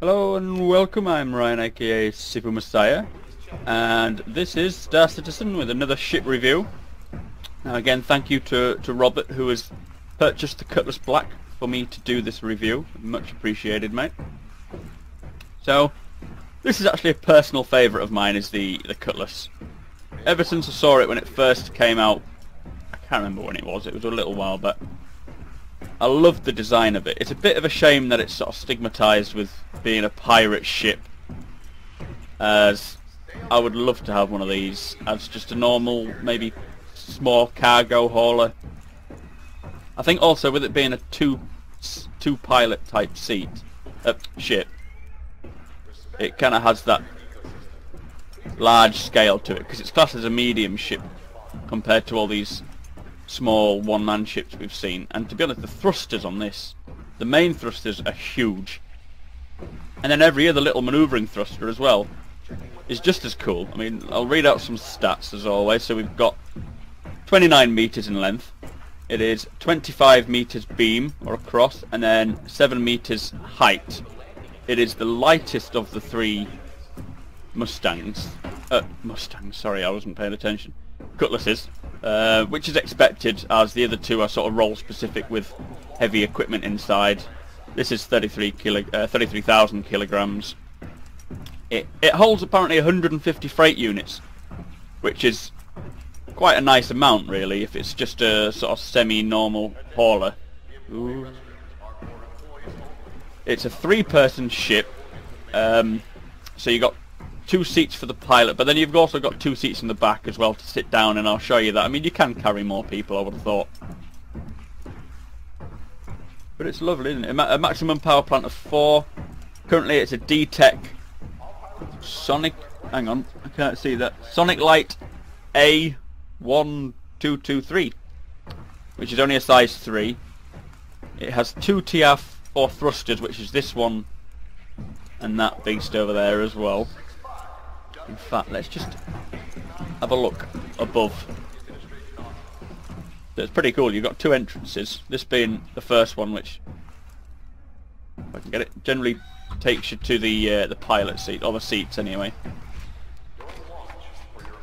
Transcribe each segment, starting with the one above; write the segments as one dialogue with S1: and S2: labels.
S1: Hello and welcome, I'm Ryan aka Sifu Messiah, and this is Star Citizen with another ship review. Now again, thank you to Robert, who has purchased the Cutlass Black for me to do this review. Much appreciated, mate. So, this is actually a personal favourite of mine, is the Cutlass. Ever since I saw it when it first came out, I can't remember when it was a little while back. I loved the design of it. It's a bit of a shame that it's sort of stigmatised with being a pirate ship, as I would love to have one of these as just a normal, maybe small cargo hauler. I think also with it being a two pilot type ship, it kind of has that large scale to it, because it's classed as a medium ship compared to all these small one-man ships we've seen. And to be honest, the thrusters on this, the main thrusters are huge, and then every other little manoeuvring thruster as well is just as cool. I mean, I'll read out some stats as always. So we've got 29 meters in length, it is 25 meters beam or across, and then 7 meters height. It is the lightest of the three Mustangs, sorry, I wasn't paying attention, Cutlasses, which is expected, as the other two are sort of role specific with heavy equipment inside. This is 33,000 kilograms. It holds apparently 150 freight units, which is quite a nice amount really if it's just a sort of semi-normal hauler. Ooh. It's a 3-person ship, so you got 2 seats for the pilot, but then you've also got 2 seats in the back as well to sit down, and I'll show you that. I mean, you can carry more people, I would have thought. But it's lovely, isn't it? A maximum power plant of 4. Currently it's a D-Tech Sonic... hang on, I can't see that. Sonic Light A1223, which is only a size 3. It has 2 TR4 thrusters, which is this one and that beast over there as well. In fact, let's just have a look above. So it's pretty cool. You've got 2 entrances. This being the first one, which, if I can get it, generally takes you to the pilot seat, or the seats anyway.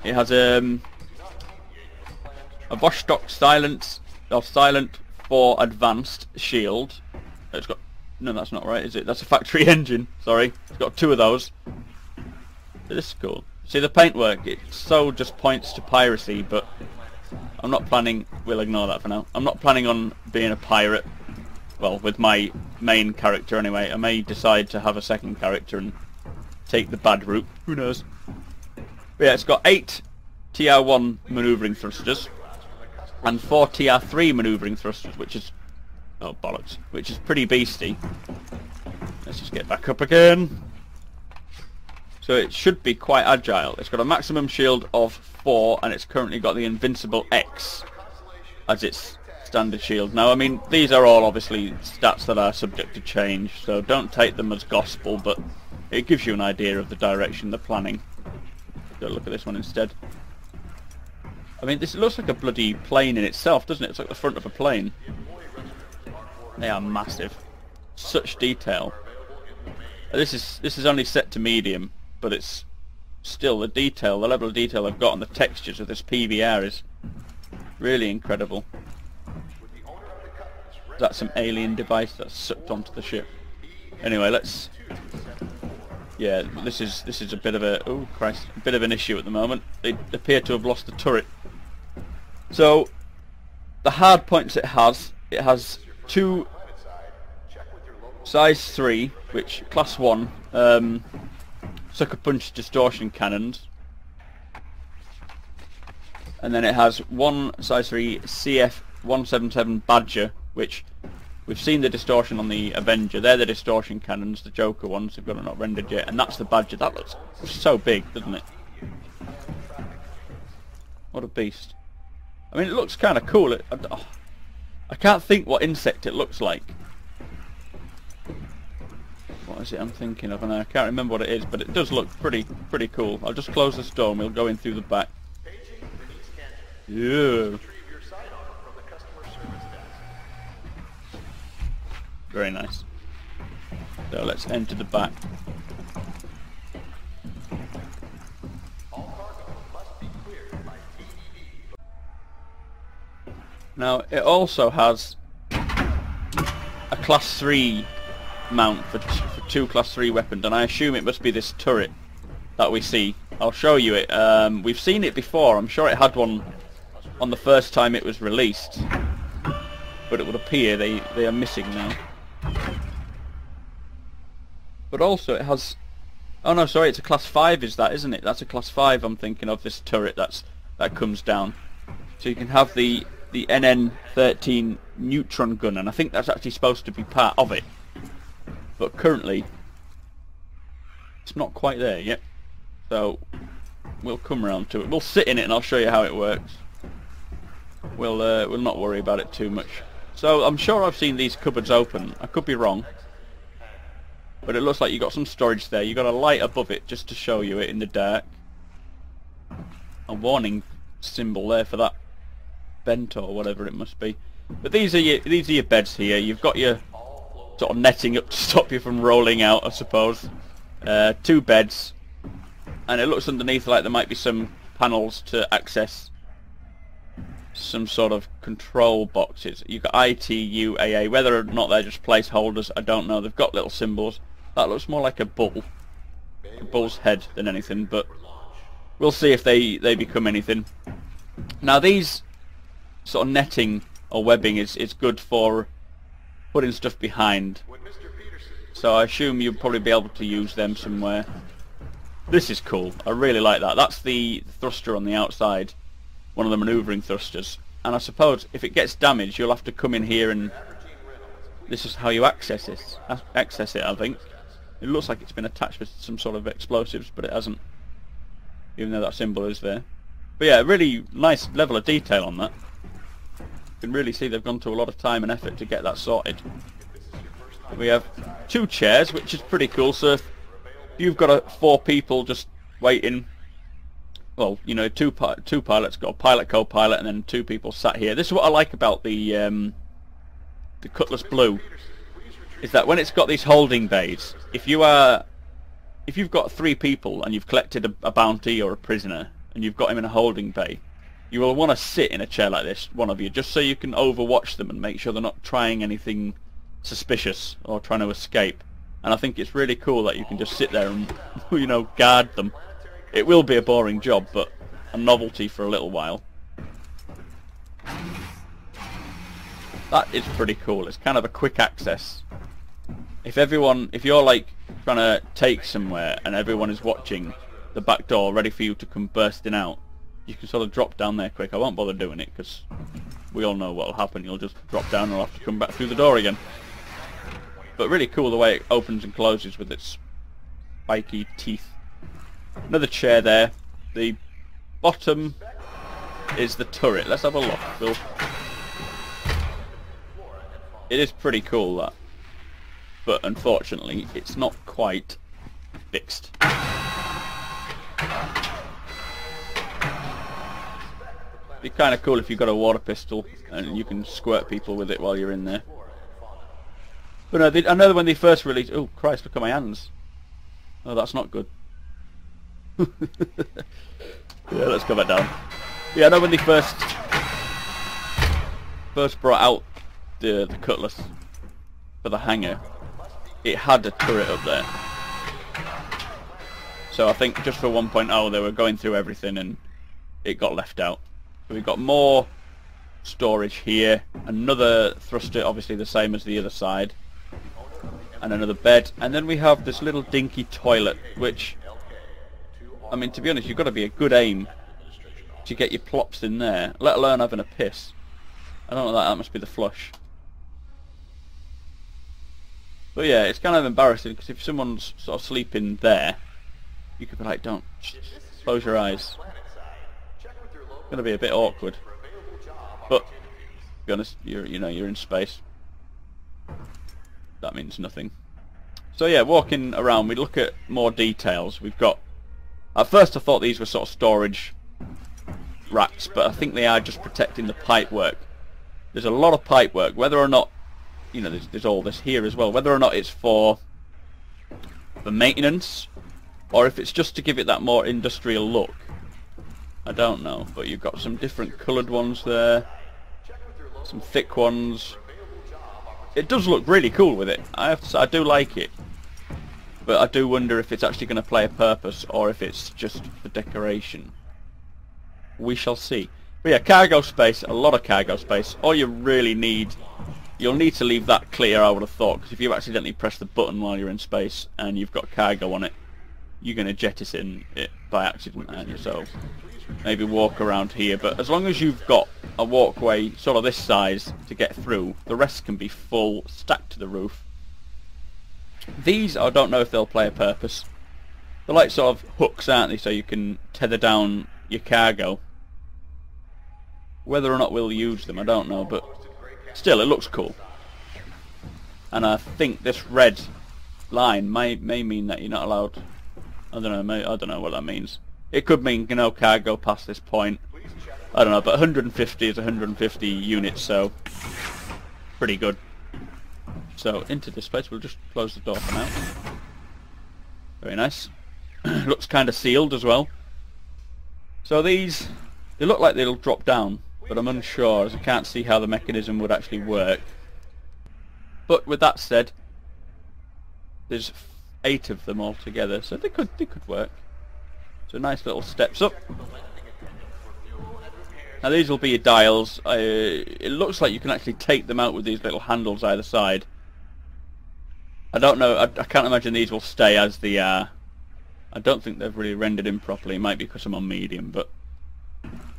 S1: It has a Vostok silent 4 advanced shield. It's got, no, that's not right, is it? That's a factory engine. Sorry, it's got 2 of those. This is cool. See the paintwork, it so just points to piracy, but I'm not planning, we'll ignore that for now. I'm not planning on being a pirate, well, with my main character anyway. I may decide to have a second character and take the bad route, who knows. But yeah, it's got 8 TR1 manoeuvring thrusters and 4 TR3 manoeuvring thrusters, which is, oh bollocks, which is pretty beastie. Let's just get back up again. So it should be quite agile. It's got a maximum shield of 4, and it's currently got the Invincible X as its standard shield. Now, I mean, these are all obviously stats that are subject to change, so don't take them as gospel, but it gives you an idea of the direction they're planning. Go look at this one instead. I mean, this looks like a bloody plane in itself, doesn't it? It's like the front of a plane. They are massive. Such detail. This is only set to medium, but it's still the detail, the level of detail I've got on the textures of this PBR is really incredible. That's some alien device that's sucked onto the ship. Anyway, let's... yeah, this is a bit of a... oh Christ, a bit of an issue at the moment. They appear to have lost the turret. So, the hard points it has 2 size 3, which class 1 sucker punch distortion cannons, and then it has 1 size 3 CF-177 Badger, which we've seen the distortion on the Avenger. They're the distortion cannons, the Joker ones. They've got it not rendered yet, and that's the Badger. That looks so big, doesn't it? What a beast. I mean, it looks kind of cool. I can't think what insect it looks like. What is it I'm thinking of? And I can't remember what it is, but it does look pretty cool. I'll just close this door and we'll go in through the back. Yeah. Very nice. So let's enter the back. Now it also has a Class 3 mount for two Class 3 weapons, and I assume it must be this turret that we see. I'll show you it. We've seen it before. I'm sure it had one on the first time it was released, but it would appear they are missing now. But also it has... Oh no, sorry, it's a Class 5 is that, isn't it? That's a Class 5 I'm thinking of, this turret that comes down. So you can have the NN-13 neutron gun, and I think that's actually supposed to be part of it. But currently, it's not quite there yet. So, we'll come around to it. We'll sit in it and I'll show you how it works. We'll not worry about it too much. So, I'm sure I've seen these cupboards open. I could be wrong. But it looks like you got some storage there. You got a light above it just to show you it in the dark. A warning symbol there for that vent or whatever it must be. But these are your beds here. You've got your sort of netting up to stop you from rolling out, I suppose. 2 beds, and it looks underneath like there might be some panels to access some sort of control boxes. You've got ITU, AA. Whether or not they're just placeholders, I don't know. They've got little symbols. That looks more like a bull's head than anything, but we'll see if they become anything. Now these sort of netting or webbing is good for putting stuff behind, so I assume you'll probably be able to use them somewhere. This is cool. I really like that. That's the thruster on the outside, one of the manoeuvring thrusters, and I suppose if it gets damaged you'll have to come in here, and this is how you access it, I think. It looks like it's been attached with some sort of explosives, but it hasn't, even though that symbol is there. But yeah, really nice level of detail on that. You can really see they've gone to a lot of time and effort to get that sorted. We have 2 chairs, which is pretty cool. So if you've got 4 people just waiting, well, you know, two pilots, got a pilot, co-pilot, and then 2 people sat here. This is what I like about the Cutlass Blue, is that when it's got these holding bays, if you've got 3 people and you've collected a bounty or a prisoner and you've got him in a holding bay, you will want to sit in a chair like this, one of you, just so you can overwatch them and make sure they're not trying anything suspicious or trying to escape. And I think it's really cool that you can just sit there and, you know, guard them. It will be a boring job, but a novelty for a little while. That is pretty cool. It's kind of a quick access. If you're like trying to take somewhere and everyone is watching the back door ready for you to come bursting out, you can sort of drop down there quick. I won't bother doing it because we all know what will happen. You'll just drop down and you'll have to come back through the door again. But really cool the way it opens and closes with its spiky teeth. Another chair there. The bottom is the turret. Let's have a look. It is pretty cool, that. But unfortunately, it's not quite fixed. It'd be kind of cool if you've got a water pistol and you can squirt people with it while you're in there. But no, I know when they first released... Oh, Christ, look at my hands. Oh, that's not good. Yeah, let's go back down. Yeah, I know when they first brought out the Cutlass for the hangar, it had a turret up there. So I think just for 1.0 they were going through everything and it got left out. So we've got more storage here, another thruster, obviously the same as the other side, and another bed, and then we have this little dinky toilet, which, I mean, to be honest, you've got to be a good aim to get your plops in there, let alone having a piss. I don't know, that must be the flush. But yeah, it's kind of embarrassing because if someone's sort of sleeping there, you could be like, don't, close your eyes. It's going to be a bit awkward. But, to be honest, you're in space. That means nothing. So yeah, walking around, we look at more details. We've got... At first I thought these were sort of storage racks, but I think they are just protecting the pipework. There's a lot of pipework, whether or not, you know, there's all this here as well, whether or not it's for maintenance, or if it's just to give it that more industrial look. I don't know, but you've got some different coloured ones there. some thick ones. It does look really cool with it. I have to say, I do like it. But I do wonder if it's actually going to play a purpose or if it's just for decoration. We shall see. But yeah, cargo space, a lot of cargo space. All you really need, you'll need to leave that clear, I would have thought, because if you accidentally press the button while you're in space and you've got cargo on it, you're going to jettison it by accident, aren't you? So maybe walk around here. But as long as you've got a walkway sort of this size to get through, the rest can be full, stacked to the roof. These, I don't know if they'll play a purpose. They're like sort of hooks, aren't they, so you can tether down your cargo. Whether or not we'll use them, I don't know, but still, it looks cool. And I think this red line may mean that you're not allowed. I don't know. I don't know what that means. It could mean, you know, cargo past this point. I don't know, but 150 is 150 units, so pretty good. So into this place, we'll just close the door for now. Very nice. Looks kind of sealed as well. So these, they look like they'll drop down, but I'm unsure as I can't see how the mechanism would actually work. But with that said, there's 8 of them altogether, so they could work. So nice little steps up. Now these will be your dials. It looks like you can actually take them out with these little handles either side. I don't know, I can't imagine these will stay as they are. I don't think they've really rendered in properly. It might be because I'm on medium, but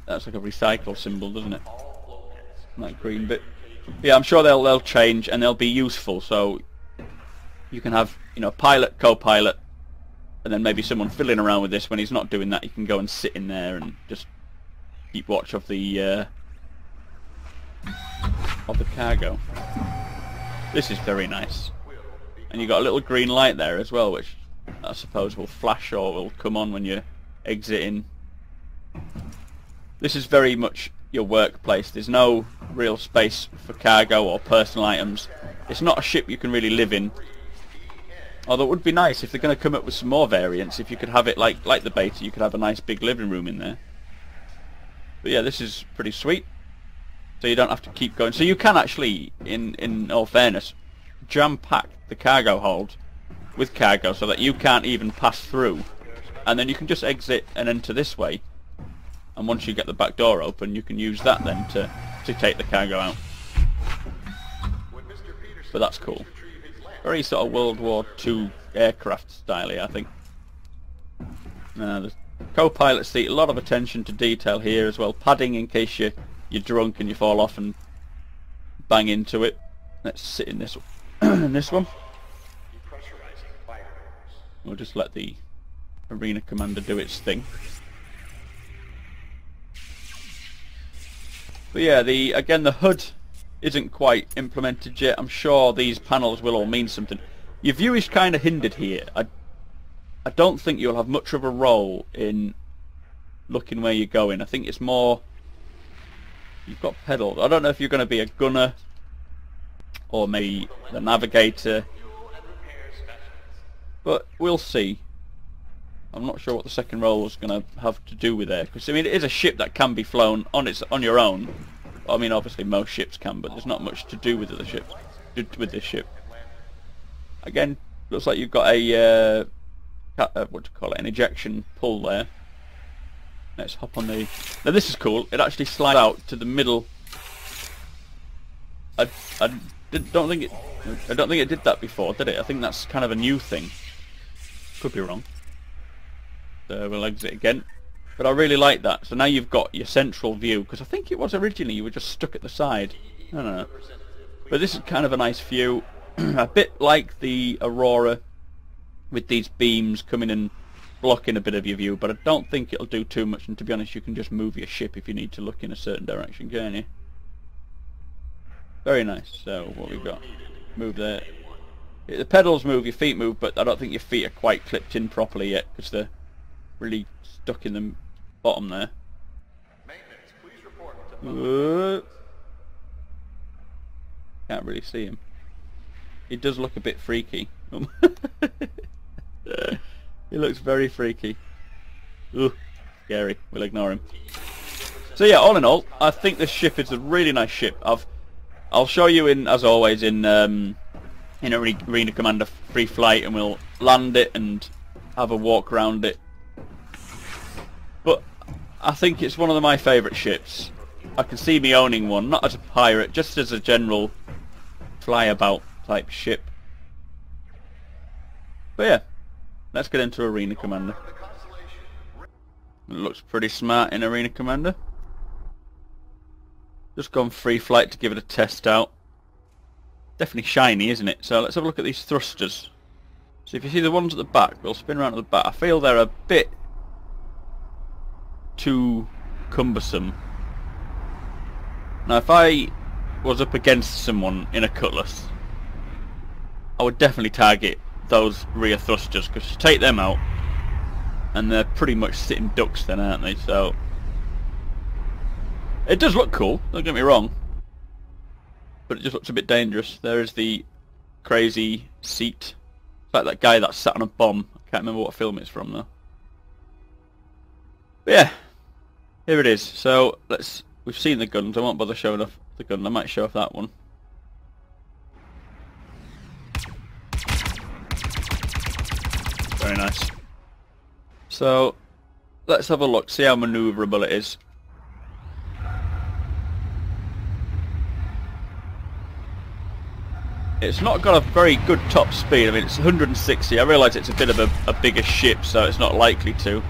S1: that's like a recycle symbol, doesn't it? That green bit. Yeah, I'm sure they'll change and they'll be useful. So you can have, you know, pilot, co-pilot, and then maybe someone fiddling around with this. When he's not doing that, you can go and sit in there and just keep watch of the cargo. This is very nice. And you've got a little green light there as well, which I suppose will flash or will come on when you're exiting. This is very much your workplace. There's no real space for cargo or personal items. It's not a ship you can really live in. Although it would be nice if they're going to come up with some more variants, if you could have it like the Beta, you could have a nice big living room in there. But yeah, this is pretty sweet. So you don't have to keep going. So you can actually, in all fairness, jam-pack the cargo hold with cargo so that you can't even pass through. And then you can just exit and enter this way. And once you get the back door open, you can use that then to take the cargo out. But that's cool. Very sort of World War II aircraft style, I think. The co-pilot seat, a lot of attention to detail here as well. Padding in case you're drunk and you fall off and bang into it. Let's sit in this in this one. We'll just let the arena commander do its thing. But yeah, again the HUD isn't quite implemented yet. I'm sure these panels will all mean something. Your view is kind of hindered here. I don't think you'll have much of a role in looking where you're going. I think it's more, you've got pedals. I don't know if you're going to be a gunner or maybe the navigator, but we'll see. I'm not sure what the second role is going to have to do with there, because I mean it is a ship that can be flown on your own. I mean obviously most ships can, but there's not much to do with this ship. Again, looks like you've got a what do you call it? An ejection pull there. Let's hop on the. Now this is cool. It actually slides out to the middle. I don't think it did that before, did it? I think that's kind of a new thing. Could be wrong. So we'll exit again. But I really like that. So now you've got your central view, because I think it was originally you were just stuck at the side. I don't know. But this is kind of a nice view. A bit like the Aurora, with these beams coming and blocking a bit of your view, but I don't think it'll do too much, and to be honest you can just move your ship if you need to look in a certain direction, can't you? Very nice. So what we got? Move there. The pedals move, your feet move, but I don't think your feet are quite clipped in properly yet, because they're really stuck in the bottom there. Can't really see him. He does look a bit freaky. He looks very freaky. Ooh, scary. We'll ignore him. So yeah, all in all, I think this ship is a really nice ship. I've I'll show you in, as always, in Arena Commander free flight, and we'll land it and have a walk around it. But I think it's one of my favourite ships. I can see me owning one, not as a pirate, just as a general flyabout type ship. But yeah, let's get into Arena Commander. It looks pretty smart in Arena Commander. Just gone free flight to give it a test out. Definitely shiny, isn't it? So let's have a look at these thrusters. So if you see the ones at the back, we'll spin around to the back. I feel they're a bit too cumbersome. Now if I was up against someone in a Cutlass, I would definitely target those rear thrusters, because you take them out and they're pretty much sitting ducks then, aren't they? So it does look cool, don't get me wrong, but it just looks a bit dangerous. There is the crazy seat. It's like that guy that sat on a bomb. I can't remember what film it's from though. But yeah, here it is. So we've seen the guns. I won't bother showing off the gun. I might show off that one. Very nice. So let's have a look, see how manoeuvrable it is. It's not got a very good top speed. I mean, it's 160. I realise it's a bit of a bigger ship, so it's not likely to.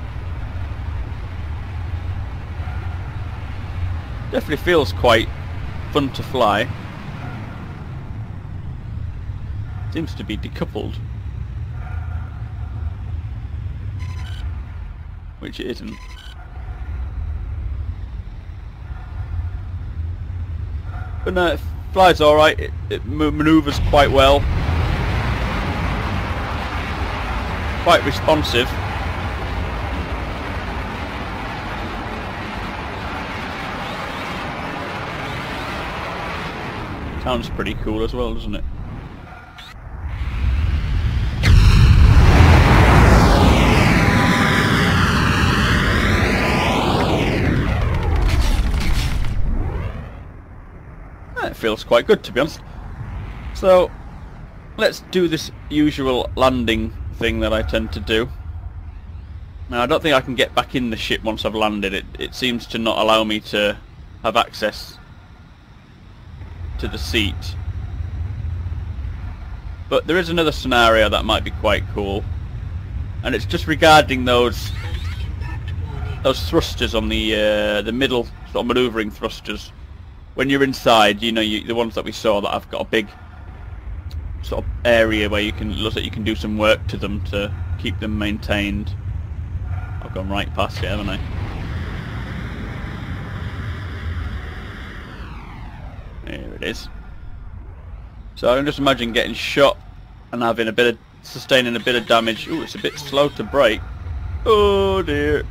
S1: Definitely feels quite fun to fly. Seems to be decoupled, which it isn't. But no, it flies alright, it manoeuvres quite well. Quite responsive. Sounds pretty cool as well, doesn't it? It feels quite good, to be honest. So let's do this usual landing thing that I tend to do. Now I don't think I can get back in the ship once I've landed. It seems to not allow me to have access to the seat. But there is another scenario that might be quite cool, and it's just regarding those thrusters on the middle sort of manoeuvring thrusters. When you're inside, you know, the ones that we saw that have got a big sort of area where you can do some work to them to keep them maintained. I've gone right past it, haven't I? There it is. So I can just imagine getting shot and having sustaining a bit of damage. Ooh, it's a bit slow to brake. Oh dear.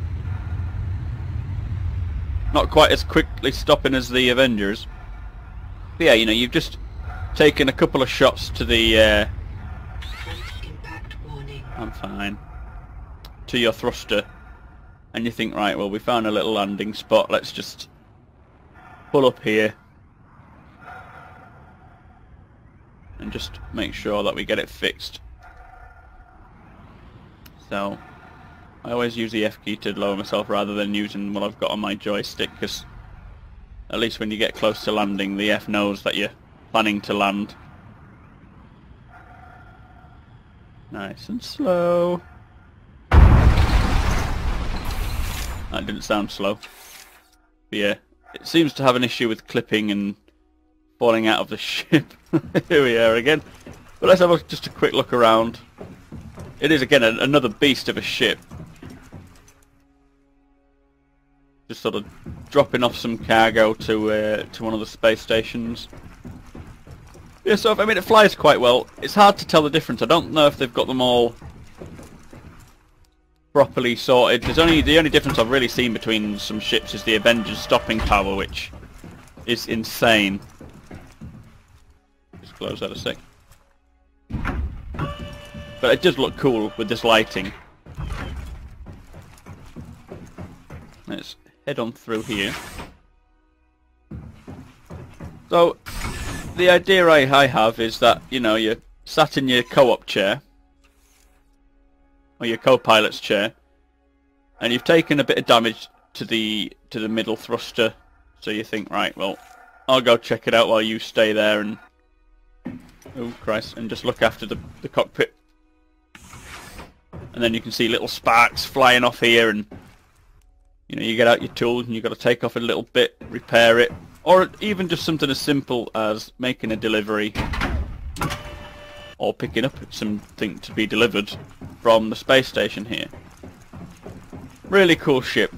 S1: Not quite as quickly stopping as the Avengers. But yeah, you know, you've just taken a couple of shots to the I'm fine. To your thruster, and you think, right, well, we found a little landing spot, let's just pull up here and just make sure that we get it fixed. So I always use the F key to lower myself rather than using what I've got on my joystick, because at least when you get close to landing, the F knows that you're planning to land. Nice and slow. That didn't sound slow. But yeah, it seems to have an issue with clipping and falling out of the ship. Here we are again. But let's have just a quick look around. It is again another beast of a ship. Just sort of dropping off some cargo to one of the space stations. Yeah, so I mean, it flies quite well. It's hard to tell the difference. I don't know if they've got them all properly sorted. The only difference I've really seen between some ships is the Avengers stopping power, which is insane. Just close that a sec. But it does look cool with this lighting. Let's head on through here. So the idea I have is that, you know, you're sat in your co-op chair, or your co-pilot's chair, and you've taken a bit of damage to the middle thruster, so you think, right, well, I'll go check it out while you stay there and, oh Christ, and just look after the cockpit. And then you can see little sparks flying off here, and you know, you get out your tools and you've got to take off a little bit, repair it, or even just something as simple as making a delivery or picking up something to be delivered from the space station here. Really cool ship.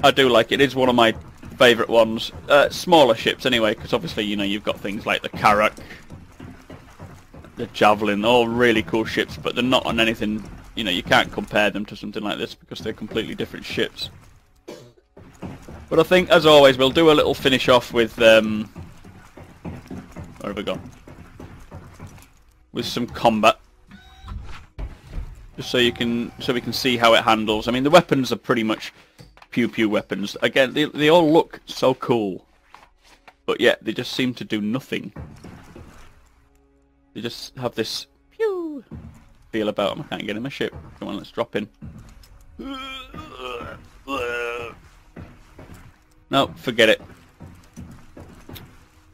S1: I do like it. It is one of my favourite ones. Smaller ships anyway, because obviously, you know, you've got things like the Carrack, the Javelin, all really cool ships, but they're not on anything, you know, you can't compare them to something like this because they're completely different ships. But I think, as always, we'll do a little finish off with, where have we gone? With some combat. Just so we can see how it handles. I mean, the weapons are pretty much pew-pew weapons. Again, they all look so cool. But yet, they just seem to do nothing. They just have this pew feel about them. I can't get in my ship. Come on, let's drop in. No, forget it.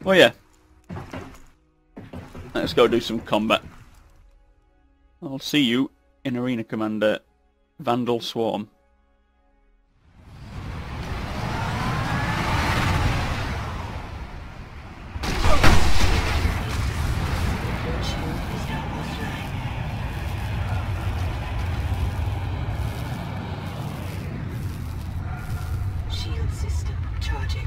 S1: Well, yeah. Let's go do some combat. I'll see you in Arena Commander Vandal Swarm.
S2: Shield system charging.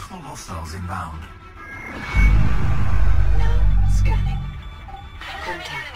S3: Hostiles inbound.
S2: Now scanning. Contact.